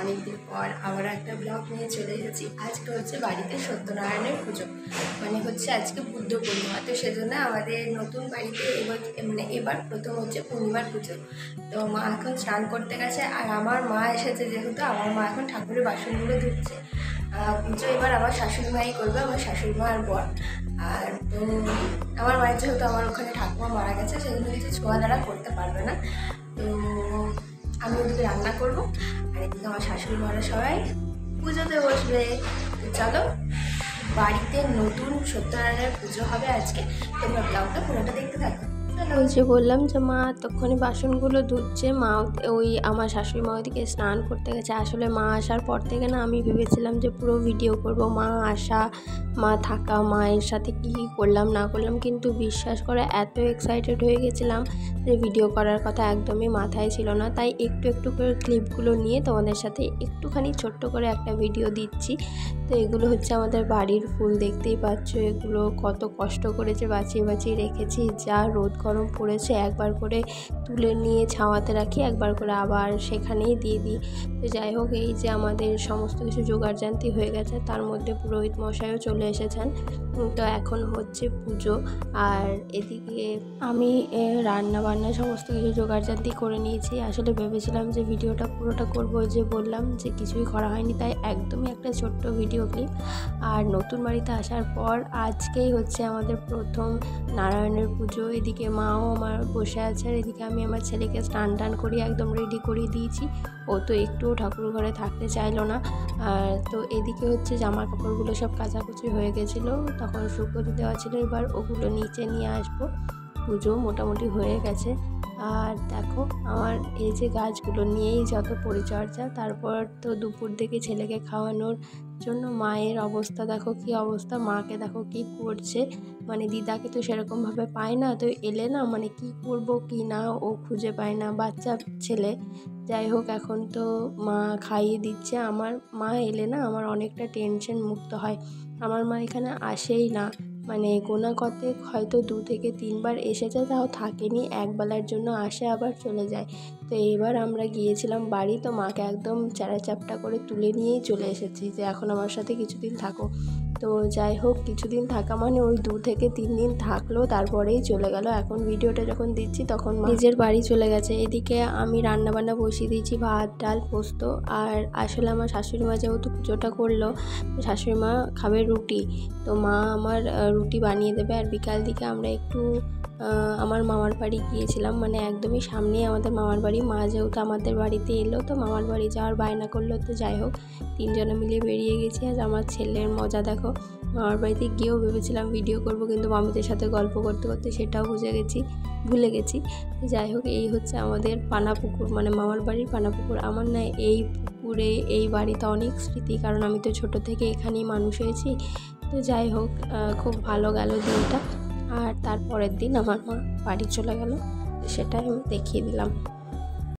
অনেকদিন পর আবার একটা ব্লগ নিয়ে চলে এসেছি। আজকে হচ্ছে বাড়িতে সত্যনারায়ণের পুজো, মানে হচ্ছে আজকে বুদ্ধ পূর্ণিমা। তো সেজন্য আমাদের নতুন বাড়িতে এবার প্রথম হচ্ছে পূর্ণিমার পুজো। তো মা এখন স্নান করতে গেছে, আর আমার মা এসেছে যেহেতু আমার মা এখন ঠাকুরের বাসনগুলো ধুচ্ছে। পুজো এবার আমার শাশুড়ি মাই করবে, আমার শাশুড়ি মা আর বর। আর তো আমার মায়ের যেহেতু আমার ওখানে ঠাকুমা মারা গেছে, সেজন্য কিছু ছোঁয়া দ্বারা করতে পারবে না। তো আমি ওদিকে রান্না করবো, আর এদিকে আমার শাশুড়ি মারা সবাই পুজোতে বসবে। তো চলো, বাড়িতে নতুন সত্যনারায়ণের পুজো হবে আজকে। তোমরা ব্লগটা পুরোটা দেখতে থাকো। ওই যে বললাম যে মা তখনই বাসনগুলো ধুচ্ছে। মা ওই আমার শাশুড়ি মা ওইদিকে স্নান করতে গেছে। আসলে মা আসার পর থেকে না আমি ভেবেছিলাম যে পুরো ভিডিও করব, মা আসা, মা থাকা, মায়ের সাথে কী কী করলাম না করলাম, কিন্তু বিশ্বাস করে এত এক্সাইটেড হয়ে গেছিলাম যে ভিডিও করার কথা একদমই মাথায় ছিল না। তাই একটু একটু করে ক্লিপগুলো নিয়ে তোমাদের সাথে একটুখানি ছোট্ট করে একটা ভিডিও দিচ্ছি। তো এগুলো হচ্ছে আমাদের বাড়ির ফুল, দেখতেই পাচ্ছ। এগুলো কত কষ্ট করেছে বাঁচিয়ে বাঁচিয়ে রেখেছি। যা রোদ গরম পড়েছে, একবার করে তুলে নিয়ে ছাওয়াতে রাখি, একবার করে আবার সেখানেই দিয়ে দিই। তো যাই হোক, এই যে আমাদের সমস্ত কিছু জোগাড়জান্তি হয়ে গেছে, তার মধ্যে পুরোহিত মশাইও চলে এসেছেন। তো এখন হচ্ছে পুজো, আর এদিকে আমি রান্না বান্না সমস্ত কিছু জোগাড়জান্তি করে নিয়েছি। আসলে ভেবেছিলাম যে ভিডিওটা পুরোটা করব, যে বললাম যে কিছুই করা হয়নি, তাই একদমই একটা ছোট্ট ভিডিও ক্লিপ। আর নতুন বাড়িতে আসার পর আজকেই হচ্ছে আমাদের প্রথম নারায়ণের পুজো। এদিকে মাও আমার বসে আছে, আর এদিকে আমি আমার ছেলেকে স্নান টান করি, একদম রেডি করিয়ে দিয়েছি। ও তো একটুও ঠাকুর ঘরে থাকতে চাইলো না। তো এদিকে হচ্ছে জামা কাপড়গুলো সব কাচাকুচি হয়ে গেছিলো, তখন শুকোতে দেওয়া ছিল, এবার ওগুলো নিচে নিয়ে আসবো। পুজো মোটামুটি হয়ে গেছে। আর দেখো আমার এই যে গাছগুলো নিয়েই যত পরিচর্যা। তারপর তো দুপুর দিকে ছেলেকে খাওয়ানোর জন্য মায়ের অবস্থা দেখো কী অবস্থা, মাকে দেখো কী করছে। মানে দিদাকে তো সেরকমভাবে পায় না, তো এলে না মানে কি করব কি না ও খুঁজে পায় না, বাচ্চা ছেলে। যাই হোক, এখন তো মা খাইয়ে দিচ্ছে। আমার মা এলে না আমার অনেকটা টেনশন মুক্ত হয়। আমার মা এখানে আসেই না, মানে গোনা কতে হয়তো 2 থেকে 3 বার এসেছে, তাও থাকেনি, একবেলার জন্য আসে আবার চলে যায়। তো এবার আমরা গিয়েছিলাম বাড়ি, তো মাকে একদম চাপটা করে তুলে নিয়েই চলে এসেছি যে এখন আমার সাথে কিছুদিন থাকো। তো যাই হোক, কিছুদিন থাকা মানে ওই 2 থেকে 3 দিন থাকলো, তারপরেই চলে গেল। এখন ভিডিওটা যখন দিচ্ছি তখন নিজের বাড়ি চলে গেছে। এদিকে আমি রান্নাবান্না বসিয়ে দিয়েছি, ভাত ডাল পোস্ত। আর আসলে আমার শাশুড়ি মা যেহেতু পুজোটা করলো, শাশুড়ি মা খাবে রুটি, তো মা আমার রুটি বানিয়ে দেবে। আর বিকাল দিকে আমরা একটু আমার মামার বাড়ি গিয়েছিলাম, মানে একদমই সামনেই আমাদের মামার বাড়ি। মা যেহেতু আমাদের বাড়িতে এলো, তো মামার বাড়ি যাওয়ার বায়না করলো। তো যাই হোক, 3 জনে মিলে বেরিয়ে গেছি। আজ আমার ছেলের মজা দেখো, মামার বাড়িতে গিয়েও ভেবেছিলাম ভিডিও করব, কিন্তু মামিদের সাথে গল্প করতে করতে সেটাও ভুলে গেছি। যাই হোক, এই হচ্ছে আমাদের পানাপুকুর, মানে মামার বাড়ির পানাপুকুর। আমার না এই পুকুরে এই বাড়িতে অনেক স্মৃতি, কারণ আমি তো ছোট থেকে এখানেই মানুষ হয়েছি। তো যাই হোক, খুব ভালো গেল দিনটা। আর তারপরের দিন আমার মা বাড়ি চলে গেল, সেটাই আমি দেখিয়ে দিলাম।